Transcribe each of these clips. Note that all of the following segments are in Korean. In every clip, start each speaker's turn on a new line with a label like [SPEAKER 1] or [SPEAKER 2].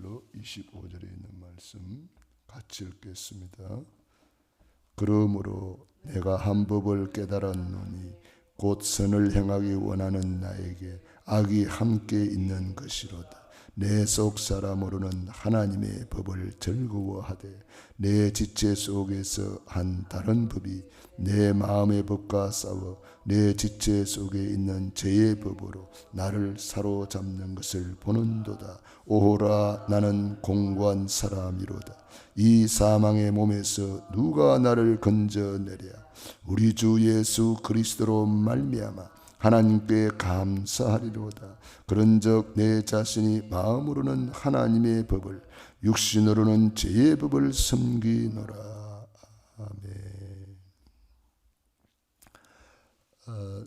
[SPEAKER 1] 먼저 25절에 있는 말씀 같이 읽겠습니다. 그러므로 내가 한 법을 깨달았노니 곧 선을 행하기 원하는 나에게 악이 함께 있는 것이로다. 내 속 사람으로는 하나님의 법을 즐거워하되 내 지체 속에서 한 다른 법이 내 마음의 법과 싸워 내 지체 속에 있는 죄의 법으로 나를 사로잡는 것을 보는도다. 오호라, 나는 공고한 사람이로다. 이 사망의 몸에서 누가 나를 건져내랴. 우리 주 예수 그리스도로 말미암아 하나님께 감사하리로다. 그런즉 내 자신이 마음으로는 하나님의 법을, 육신으로는 죄의 법을 섬기노라. 아멘.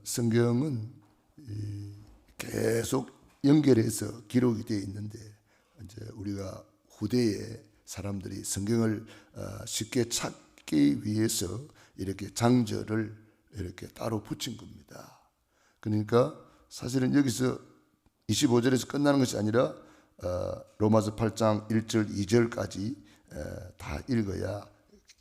[SPEAKER 1] 성경은 계속 연결해서 기록이 되어 있는데, 이제 우리가 후대에 사람들이 성경을 쉽게 찾기 위해서 이렇게 장절을 이렇게 따로 붙인 겁니다. 그러니까 사실은 여기서 25절에서 끝나는 것이 아니라 로마서 8장 1절 2절까지 다 읽어야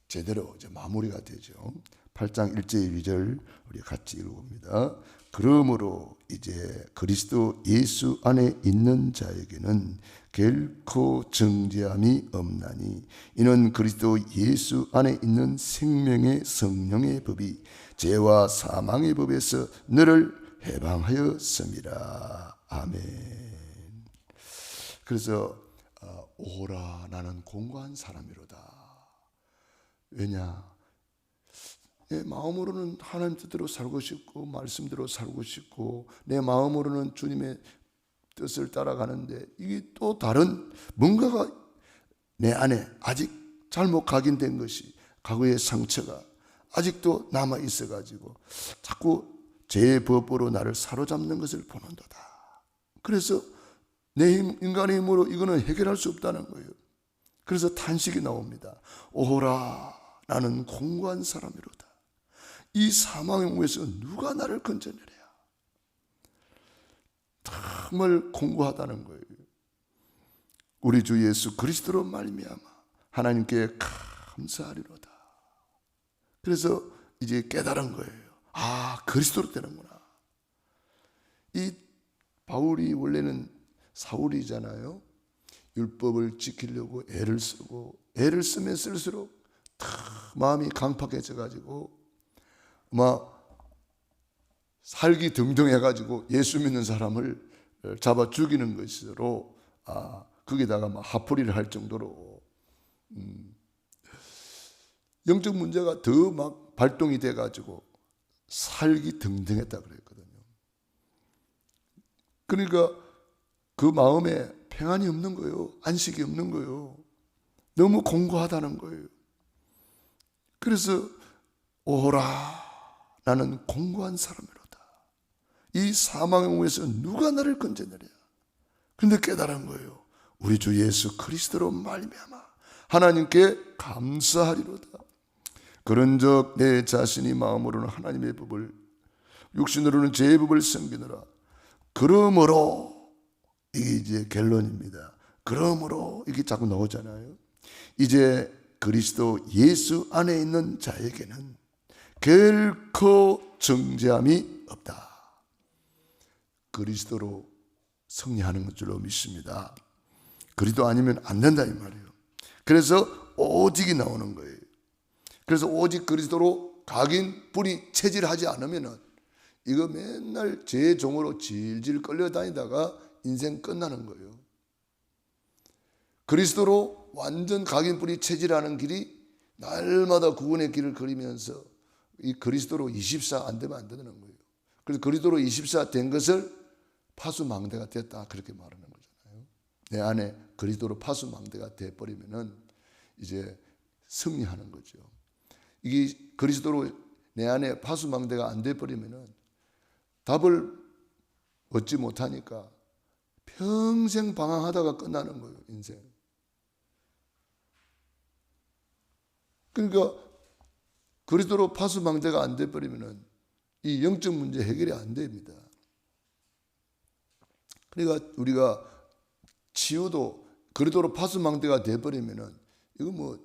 [SPEAKER 1] 제대로 이제 마무리가 되죠. 8장 1절 2절 우리 같이 읽어봅니다. 그러므로 이제 그리스도 예수 안에 있는 자에게는 결코 정죄함이 없나니 이는 그리스도 예수 안에 있는 생명의 성령의 법이 죄와 사망의 법에서 너를 해방하였습니다. 아멘. 그래서 오라, 나는 공고한 사람이로다. 왜냐? 내 마음으로는 하나님 뜻대로 살고 싶고 말씀대로 살고 싶고 내 마음으로는 주님의 뜻을 따라가는데 이게 또 다른 뭔가가 내 안에 아직 잘못 각인된 것이, 과거의 상처가 아직도 남아 있어가지고 자꾸 죄의 법으로 나를 사로잡는 것을 보는도다. 그래서 내 인간의 힘으로 이거는 해결할 수 없다는 거예요. 그래서 탄식이 나옵니다. 오호라, 나는 공고한 사람이로다. 이 사망의 몸에서 누가 나를 건져내랴. 정말 공고하다는 거예요. 우리 주 예수 그리스도로 말미암아 하나님께 감사하리로다. 그래서 이제 깨달은 거예요. 아, 그리스도로 되는구나. 이 바울이 원래는 사울이잖아요. 율법을 지키려고 애를 쓰면 쓸수록 마음이 강팍해져 가지고 막 살기 등등해가지고 예수 믿는 사람을 잡아 죽이는 것으로 거기다가 막 화풀이를 할 정도로 영적 문제가 더 막 발동이 돼가지고 살기 등등했다 그랬거든요. 그러니까 그 마음에 평안이 없는 거예요. 안식이 없는 거예요. 너무 공고하다는 거예요. 그래서 오라, 나는 공고한 사람이로다. 이 사망의 몸에서 누가 나를 건져내랴. 그런데 깨달은 거예요. 우리 주 예수 그리스도로 말미암아 하나님께 감사하리로다. 그런즉 내 자신이 마음으로는 하나님의 법을, 육신으로는 죄의 법을 섬기느라. 그러므로, 이게 이제 결론입니다. 그러므로 이게 자꾸 나오잖아요. 이제 그리스도 예수 안에 있는 자에게는 결코 정죄함이 없다. 그리스도로 승리하는 줄로 믿습니다. 그리스도 아니면 안 된다 이 말이에요. 그래서 오직이 나오는 거예요. 그래서 오직 그리스도로 각인 뿌리 체질하지 않으면 이거 맨날 죄의 종으로 질질 끌려다니다가 인생 끝나는 거예요. 그리스도로 완전 각인 뿌리 체질하는 길이 날마다 구원의 길을 걸으면서 이 그리스도로 24 안 되면 안 되는 거예요. 그래서 그리스도로 24 된 것을 파수망대가 됐다 그렇게 말하는 거잖아요. 내 안에 그리스도로 파수망대가 돼버리면은 이제 승리하는 거죠. 이게 그리스도로 내 안에 파수망대가 안 돼버리면은 답을 얻지 못하니까 평생 방황하다가 끝나는 거예요, 인생. 그러니까 그리스도로 파수망대가 안 돼버리면은 이 영적 문제 해결이 안 됩니다. 그러니까 우리가 치유도 그리도로 파수망대가 돼버리면은 이거 뭐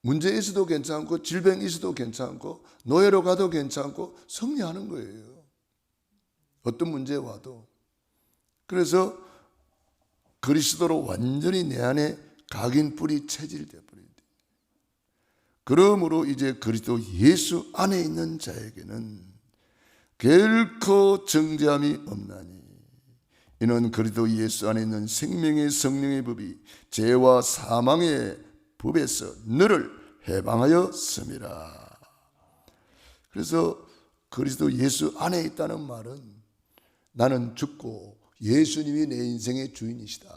[SPEAKER 1] 문제 있어도 괜찮고 질병 있어도 괜찮고 노예로 가도 괜찮고 승리하는 거예요. 어떤 문제 와도. 그래서 그리스도로 완전히 내 안에 각인뿔이 체질되어 버려야 돼. 그러므로 이제 그리스도 예수 안에 있는 자에게는 결코 정죄함이 없나니 이는 그리스도 예수 안에 있는 생명의 성령의 법이 죄와 사망의 법에서 너를 해방하였음이라. 그래서 그리스도 예수 안에 있다는 말은 나는 죽고 예수님이 내 인생의 주인이시다.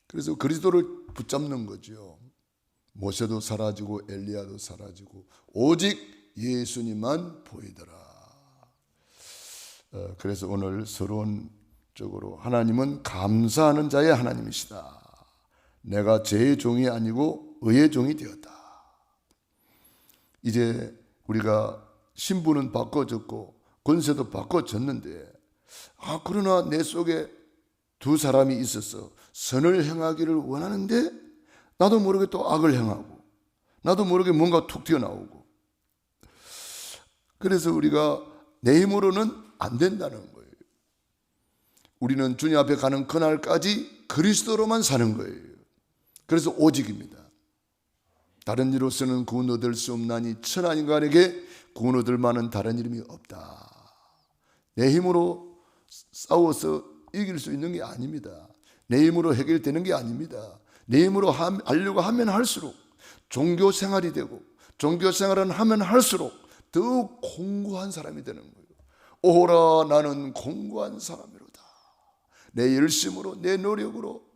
[SPEAKER 1] 그래서 그리스도를 붙잡는 거죠. 모세도 사라지고 엘리야도 사라지고 오직 예수님만 보이더라. 그래서 오늘 서론적으로 하나님은 감사하는 자의 하나님이시다. 내가 죄의 종이 아니고 의의 종이 되었다. 이제 우리가 신분은 바꿔졌고 권세도 바꿔졌는데 그러나 내 속에 두 사람이 있어서 선을 행하기를 원하는데 나도 모르게 또 악을 행하고 나도 모르게 뭔가 툭 튀어나오고, 그래서 우리가 내 힘으로는 안 된다는 거예요. 우리는 주님 앞에 가는 그날까지 그리스도로만 사는 거예요. 그래서 오직입니다. 다른 이로서는 구원 얻을 수 없나니 천하 인간에게 구원 얻을 만한 다른 이름이 없다. 내 힘으로 싸워서 이길 수 있는 게 아닙니다. 내 힘으로 해결되는 게 아닙니다. 내 힘으로 하려고 하면 할수록 종교 생활이 되고 종교 생활을 하면 할수록 더욱 공고한 사람이 되는 거예요. 오라 나는 공고한 사람이로다. 내 열심으로 내 노력으로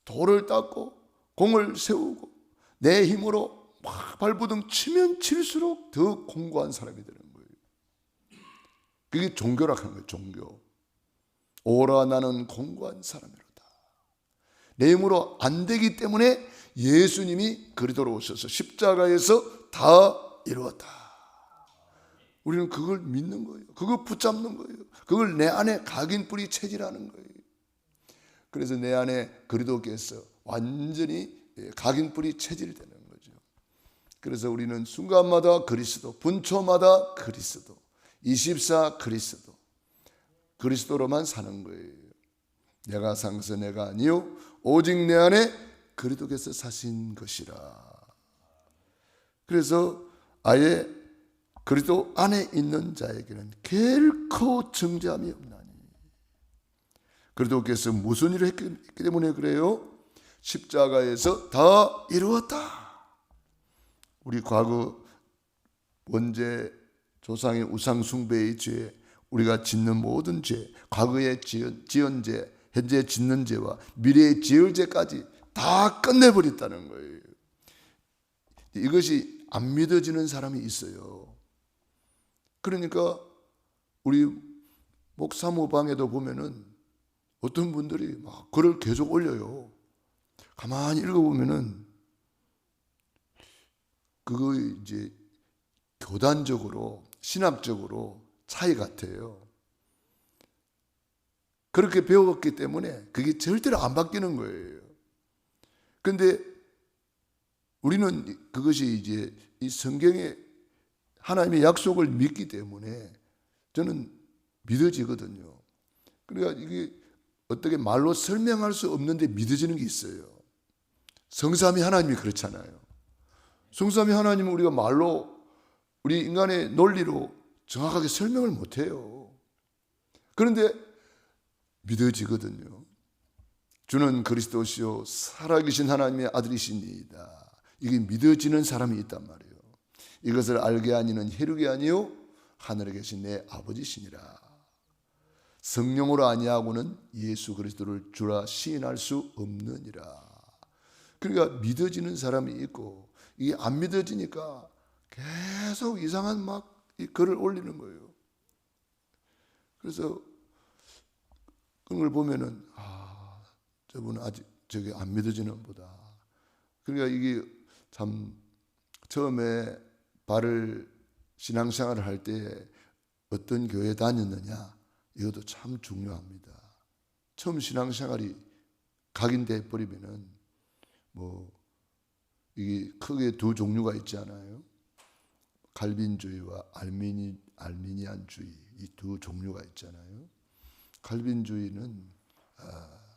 [SPEAKER 1] 돌을 닦고 공을 세우고 내 힘으로 막 발버둥 치면 칠수록 더 공고한 사람이 되는 거예요. 그게 종교라고 하는 거예요. 종교. 오라 나는 공고한 사람이로다. 내 힘으로 안 되기 때문에 예수님이 그리도로 오셔서 십자가에서 다 이루었다. 우리는 그걸 믿는 거예요. 그걸 붙잡는 거예요. 그걸 내 안에 각인뿔이 체질하는 거예요. 그래서 내 안에 그리도께서 완전히 각인뿔이 체질되는 거죠. 그래서 우리는 순간마다 그리스도, 분초마다 그리스도, 24 그리스도, 그리스도로만 사는 거예요. 내가 상서 내가 아니요 오직 내 안에 그리도께서 사신 것이라. 그래서 아예 그리스도 안에 있는 자에게는 결코 정죄함이 없나니. 그리스도께서 무슨 일을 했기 때문에 그래요? 십자가에서 다 이루었다. 우리 과거 원죄 조상의 우상 숭배의 죄, 우리가 짓는 모든 죄, 과거에 지은 죄, 현재 짓는 죄와 미래에 지을 죄까지 다 끝내버렸다는 거예요. 이것이 안 믿어지는 사람이 있어요. 그러니까 우리 목사모방에도 보면은 어떤 분들이 막 글을 계속 올려요. 가만히 읽어보면은 그거 이제 교단적으로 신학적으로 차이 같아요. 그렇게 배웠기 때문에 그게 절대로 안 바뀌는 거예요. 그런데 우리는 그것이 이제 이 성경에 하나님의 약속을 믿기 때문에 저는 믿어지거든요. 그러니까 이게 어떻게 말로 설명할 수 없는데 믿어지는 게 있어요. 성삼위 하나님이 그렇잖아요. 성삼위 하나님은 우리가 말로 우리 인간의 논리로 정확하게 설명을 못해요. 그런데 믿어지거든요. 주는 그리스도시요 살아계신 하나님의 아들이시니이다. 이게 믿어지는 사람이 있단 말이에요. 이것을 알게 하니는 혈육이 아니요 하늘에 계신 내 아버지시니라. 성령으로 아니하고는 예수 그리스도를 주라 시인할 수 없느니라. 그러니까 믿어지는 사람이 있고 이게 안 믿어지니까 계속 이상한 막 이 글을 올리는 거예요. 그래서 그걸 보면은 저분은 아직 저게 안 믿어지는 보다. 그러니까 이게 참 처음에 발을 신앙생활을 할 때 어떤 교회 다녔느냐 이것도 참 중요합니다. 처음 신앙생활이 각인돼 버리면은 뭐 이게 크게 두 종류가 있잖아요. 칼빈주의와 알미니안주의, 이 두 종류가 있잖아요. 칼빈주의는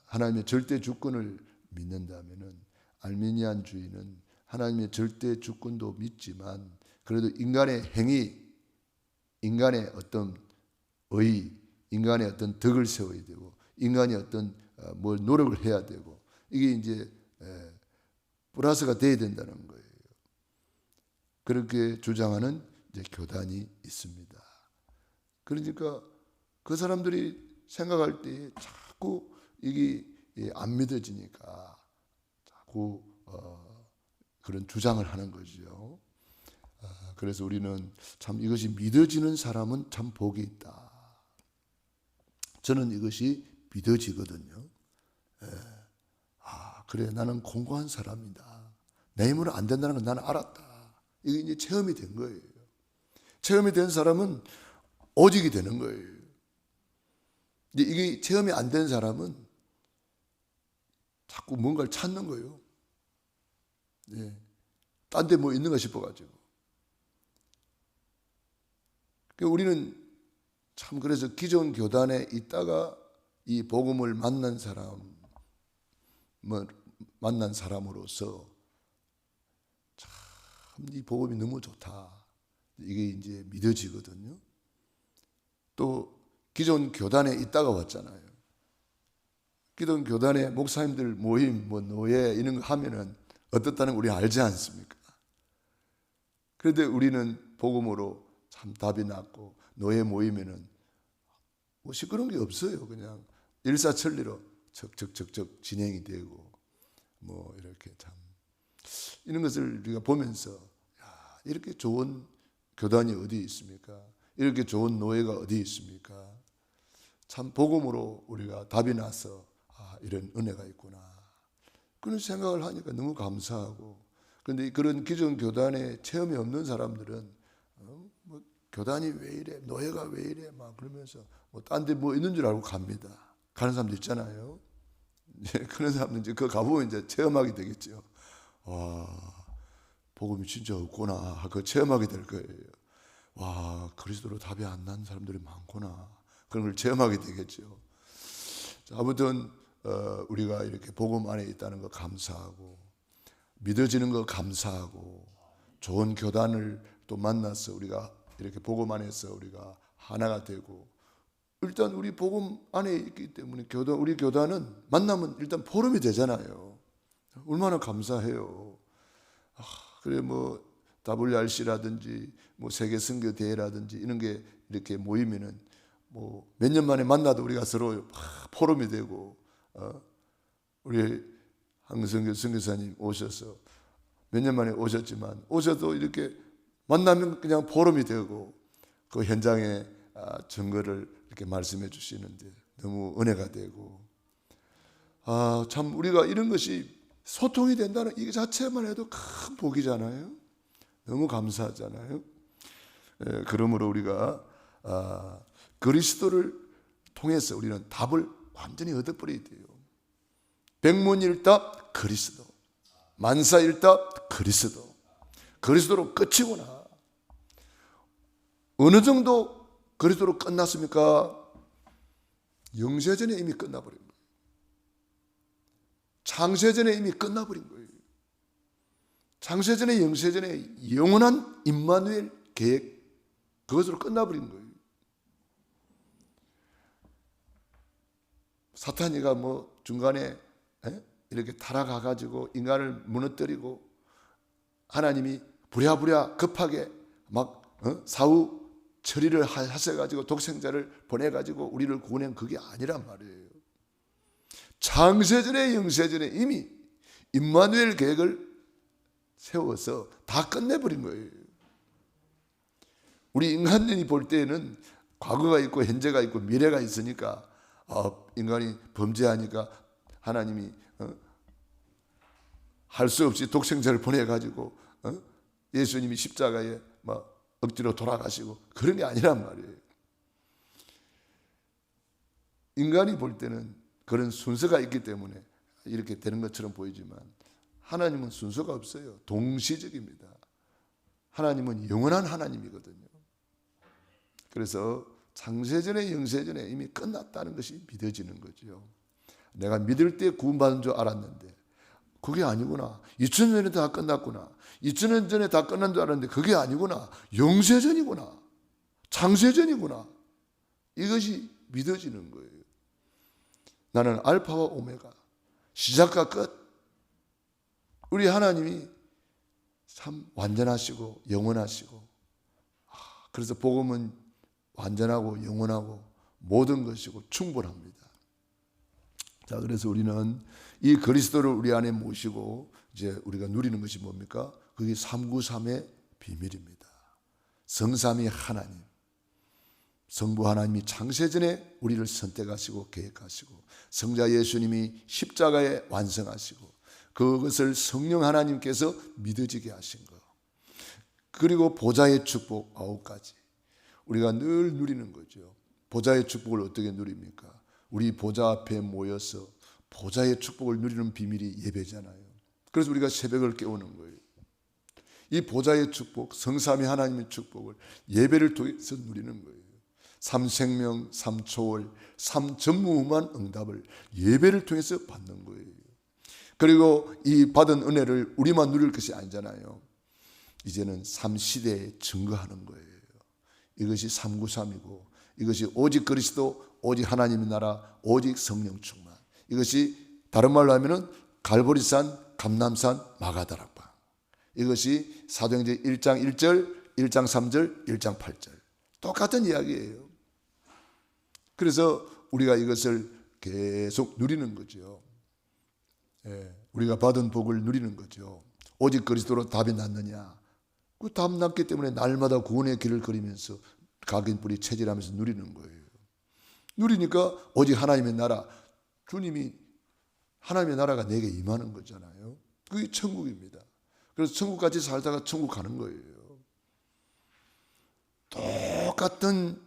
[SPEAKER 1] 하나님의 절대 주권을 믿는다면은, 알미니안주의는 하나님의 절대 주권도 믿지만 그래도 인간의 행위, 인간의 어떤 의, 인간의 어떤 덕을 세워야 되고, 인간이 어떤 뭘 노력을 해야 되고, 이게 이제 플러스가 돼야 된다는 거예요. 그렇게 주장하는 이제 교단이 있습니다. 그러니까 그 사람들이 생각할 때 자꾸 이게 안 믿어지니까 자꾸 그런 주장을 하는 거죠. 그래서 우리는 참 이것이 믿어지는 사람은 참 복이 있다. 저는 이것이 믿어지거든요. 그래, 나는 공고한 사람이다. 내 힘으로 안 된다는 건 나는 알았다. 이게 이제 체험이 된 거예요. 체험이 된 사람은 오직이 되는 거예요. 이제 이게 체험이 안 된 사람은 자꾸 뭔가를 찾는 거예요. 예. 딴 데 뭐 있는가 싶어가지고. 우리는 참 그래서 기존 교단에 있다가 이 복음을 만난 사람으로서 참 이 복음이 너무 좋다. 이게 이제 믿어지거든요. 또 기존 교단에 있다가 왔잖아요. 기존 교단의 목사님들 모임, 뭐 노예 이런 거 하면은 어떻다는 거 우리 알지 않습니까? 그런데 우리는 복음으로 참 답이 났고, 노예 모이면은 뭐 시끄러운 게 없어요. 그냥 일사천리로 척척척척 진행이 되고, 뭐 이렇게 참 이런 것을 우리가 보면서, 야, 이렇게 좋은 교단이 어디 있습니까? 이렇게 좋은 노예가 어디 있습니까? 참 복음으로 우리가 답이 나서 이런 은혜가 있구나, 그런 생각을 하니까 너무 감사하고. 그런데 그런 기존 교단에 체험이 없는 사람들은 뭐 교단이 왜 이래, 노예가 왜 이래 막 그러면서 뭐 딴 데 뭐 있는 줄 알고 갑니다. 가는 사람도 있잖아요. 그런 사람들 이제 그 가보면 이제 체험하게 되겠죠. 와, 복음이 진짜 없구나, 그거 체험하게 될 거예요. 와, 그리스도로 답이 안 난 사람들이 많구나, 그런 걸 체험하게 되겠죠. 자, 아무튼 우리가 이렇게 복음 안에 있다는 거 감사하고, 믿어지는 거 감사하고, 좋은 교단을 또 만나서 우리가 이렇게 복음 안에서 우리가 하나가 되고, 일단 우리 복음 안에 있기 때문에 우리 교단은 만나면 일단 포럼이 되잖아요. 얼마나 감사해요. 그래 뭐 WRC라든지 뭐 세계 선교 대회라든지 이런 게 이렇게 모이면은 뭐 몇 년 만에 만나도 우리가 서로 포럼이 되고, 우리 한성교 선교사님 오셔서 몇 년 만에 오셨지만 오셔도 이렇게 만나면 그냥 포럼이 되고, 그 현장에 증거를 이렇게 말씀해 주시는데 너무 은혜가 되고, 참 우리가 이런 것이 소통이 된다는 이 자체만 해도 큰 복이잖아요. 너무 감사하잖아요. 그러므로 우리가 그리스도를 통해서 우리는 답을 완전히 얻어버려야 돼요. 백문일답 그리스도, 만사일답 그리스도, 그리스도로 끝이구나. 어느 정도 그리스도로 끝났습니까? 영세전에 이미 끝나버린 거예요. 창세전에 이미 끝나버린 거예요. 창세전에 영세전에 영원한 임마누엘 계획, 그것으로 끝나버린 거예요. 사탄이가 뭐 중간에 이렇게 타락해가지고 인간을 무너뜨리고, 하나님이 부랴부랴 급하게 막 사후 처리를 하셔가지고 독생자를 보내가지고 우리를 구원한 그게 아니란 말이에요. 창세전에 영세전에 이미 임마누엘 계획을 세워서 다 끝내버린 거예요. 우리 인간이 볼 때는 과거가 있고 현재가 있고 미래가 있으니까, 인간이 범죄하니까 하나님이 할 수 없이 독생자를 보내가지고 예수님이 십자가에 막 억지로 돌아가시고 그런 게 아니란 말이에요. 인간이 볼 때는 그런 순서가 있기 때문에 이렇게 되는 것처럼 보이지만 하나님은 순서가 없어요. 동시적입니다. 하나님은 영원한 하나님이거든요. 그래서 창세전에 영세전에 이미 끝났다는 것이 믿어지는 거죠. 내가 믿을 때 구원받은 줄 알았는데 그게 아니구나. 2000년 전에 다 끝났구나. 2000년 전에 다 끝난 줄 알았는데 그게 아니구나. 영세전이구나. 창세전이구나. 이것이 믿어지는 거예요. 나는 알파와 오메가, 시작과 끝. 우리 하나님이 참 완전하시고 영원하시고, 그래서 복음은 완전하고 영원하고 모든 것이고 충분합니다. 자, 그래서 우리는 이 그리스도를 우리 안에 모시고 이제 우리가 누리는 것이 뭡니까? 그게 393의 비밀입니다. 성삼위 하나님, 성부 하나님이 창세전에 우리를 선택하시고 계획하시고, 성자 예수님이 십자가에 완성하시고, 그것을 성령 하나님께서 믿어지게 하신 것, 그리고 보좌의 축복 9가지 우리가 늘 누리는 거죠. 보좌의 축복을 어떻게 누립니까? 우리 보좌 앞에 모여서 보좌의 축복을 누리는 비밀이 예배잖아요. 그래서 우리가 새벽을 깨우는 거예요. 이 보좌의 축복, 성삼위 하나님의 축복을 예배를 통해서 누리는 거예요. 삼생명, 삼초월, 삼전무후무한 응답을 예배를 통해서 받는 거예요. 그리고 이 받은 은혜를 우리만 누릴 것이 아니잖아요. 이제는 삼시대에 증거하는 거예요. 이것이 393이고, 이것이 오직 그리스도, 오직 하나님의 나라, 오직 성령 충만. 이것이 다른 말로 하면은 갈보리산, 감남산, 마가다락방. 이것이 사도행전 1장 1절, 1장 3절, 1장 8절. 똑같은 이야기예요. 그래서 우리가 이것을 계속 누리는 거죠. 우리가 받은 복을 누리는 거죠. 오직 그리스도로 답이 났느냐? 그 답 났기 때문에 날마다 구원의 길을 걸으면서 각인 뿌리 체질하면서 누리는 거예요. 누리니까 오직 하나님의 나라, 주님이 하나님의 나라가 내게 임하는 거잖아요. 그게 천국입니다. 그래서 천국같이 살다가 천국 가는 거예요. 똑같은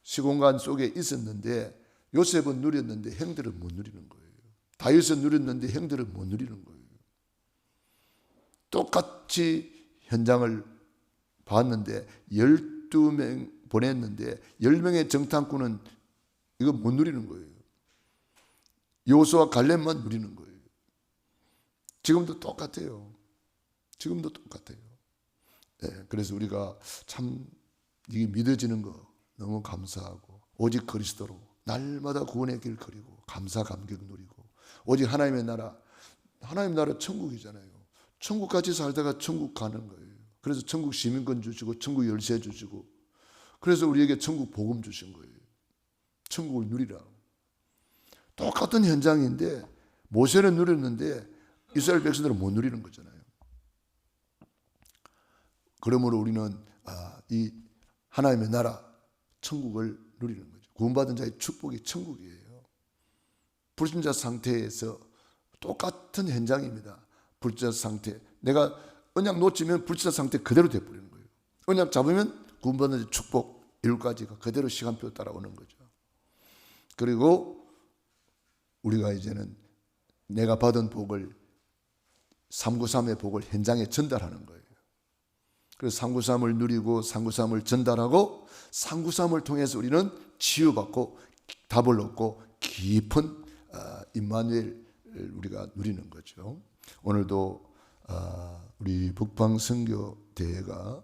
[SPEAKER 1] 시공간 속에 있었는데 요셉은 누렸는데 형들은 못 누리는 거예요. 다윗은 누렸는데 형들은 못 누리는 거예요. 똑같이 현장을 봤는데 12명 보냈는데 10명의 정탐꾼은 이거 못 누리는 거예요. 여호수아 갈렙만 누리는 거예요. 지금도 똑같아요. 지금도 똑같아요. 그래서 우리가 참 이게 믿어지는 거 너무 감사하고, 오직 그리스도로 날마다 구원의 길 그리고 감사 감격 누리고, 오직 하나님의 나라, 하나님의 나라 천국이잖아요. 천국같이 살다가 천국 가는 거예요. 그래서 천국 시민권 주시고 천국 열쇠 주시고, 그래서 우리에게 천국 복음 주신 거예요. 천국을 누리라. 똑같은 현장인데 모세는 누렸는데 이스라엘 백성들은 못 누리는 거잖아요. 그러므로 우리는 이 하나님의 나라 천국을 누리는 거죠. 구원받은 자의 축복이 천국이에요. 불신자 상태에서 똑같은 현장입니다. 불신자 상태, 내가 언약 놓치면 불신자 상태 그대로 돼버리는 거예요. 언약 잡으면 구원받은 자의 축복 7가지가 그대로 시간표 따라오는 거죠. 그리고 우리가 이제는 내가 받은 복을 393의 복을 현장에 전달하는 거예요. 그래서 393을 누리고 393을 전달하고 393을 통해서 우리는 치유받고 답을 얻고 깊은 임마누엘 우리가 누리는 거죠. 오늘도 우리 북방 선교 대회가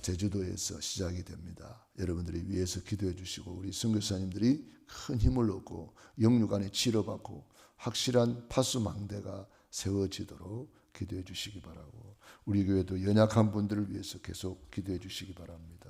[SPEAKER 1] 제주도에서 시작이 됩니다. 여러분들이 위해서 기도해 주시고, 우리 선교사님들이 큰 힘을 얻고 영육간에 치료받고 확실한 파수망대가 세워지도록 기도해 주시기 바라고, 우리 교회도 연약한 분들을 위해서 계속 기도해 주시기 바랍니다.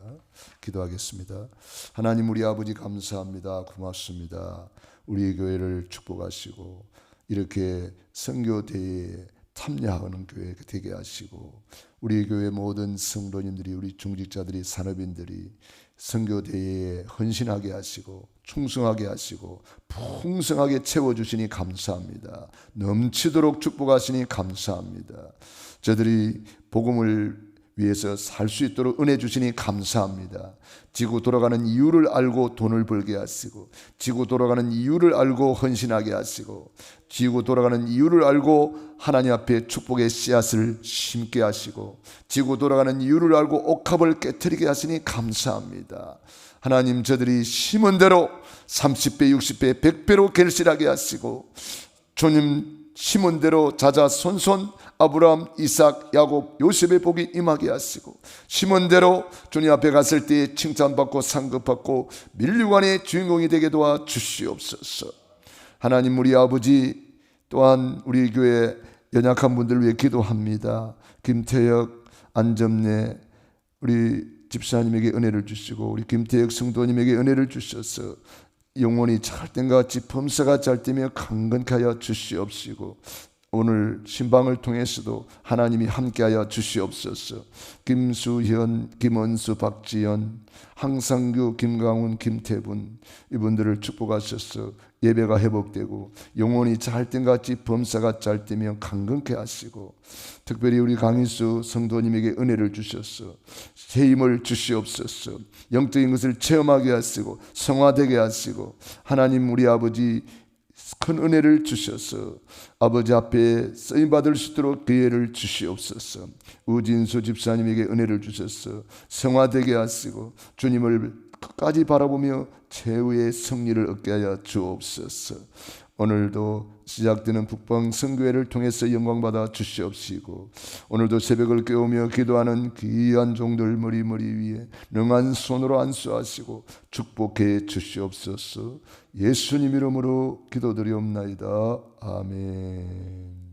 [SPEAKER 1] 기도하겠습니다. 하나님, 우리 아버지 감사합니다. 고맙습니다. 우리 교회를 축복하시고 이렇게 선교대회에 참여하는 교회 되게 하시고, 우리 교회 모든 성도님들이, 우리 중직자들이, 산업인들이 선교대회에 헌신하게 하시고 충성하게 하시고 풍성하게 채워주시니 감사합니다. 넘치도록 축복하시니 감사합니다. 저들이 복음을 위해서 살 수 있도록 은혜 주시니 감사합니다. 지구 돌아가는 이유를 알고 돈을 벌게 하시고, 지구 돌아가는 이유를 알고 헌신하게 하시고, 지구 돌아가는 이유를 알고 하나님 앞에 축복의 씨앗을 심게 하시고, 지구 돌아가는 이유를 알고 옥합을 깨트리게 하시니 감사합니다. 하나님, 저들이 심은 대로 30배, 60배, 100배로 결실하게 하시고, 주님 심은 대로 자자손손 아브라함, 이삭, 야곱, 요셉의 복이 임하게 하시고, 심은 대로 주님 앞에 갔을 때 칭찬받고 상급받고 밀류관의 주인공이 되게 도와 주시옵소서. 하나님, 우리 아버지, 또한 우리 교회 연약한 분들 위해 기도합니다. 김태혁, 안점래 우리 집사님에게 은혜를 주시고, 우리 김태혁 성도님에게 은혜를 주셔서 영혼이 찰땐과 같이 범사가 잘 때며 강건케 하여 주시옵시고, 오늘 신방을 통해서도 하나님이 함께하여 주시옵소서. 김수현, 김원수, 박지연, 항상규, 김강훈, 김태분, 이분들을 축복하셔서 예배가 회복되고 영혼이 찰땐같이 범사가 잘 때며 강건케 하시고, 특별히 우리 강인수 성도님에게 은혜를 주셔서 새 힘을 주시옵소서. 영적인 것을 체험하게 하시고 성화되게 하시고, 하나님 우리 아버지 큰 은혜를 주셔서 아버지 앞에 쓰임받을 수 있도록 기회를 주시옵소서. 우진수 집사님에게 은혜를 주셔서 성화되게 하시고 주님을 끝까지 바라보며 최후의 승리를 얻게 하여 주옵소서. 오늘도 시작되는 북방 선교회를 통해서 영광받아 주시옵시고, 오늘도 새벽을 깨우며 기도하는 귀한 종들 머리 위에 능한 손으로 안수하시고 축복해 주시옵소서. 예수님 이름으로 기도드리옵나이다. 아멘.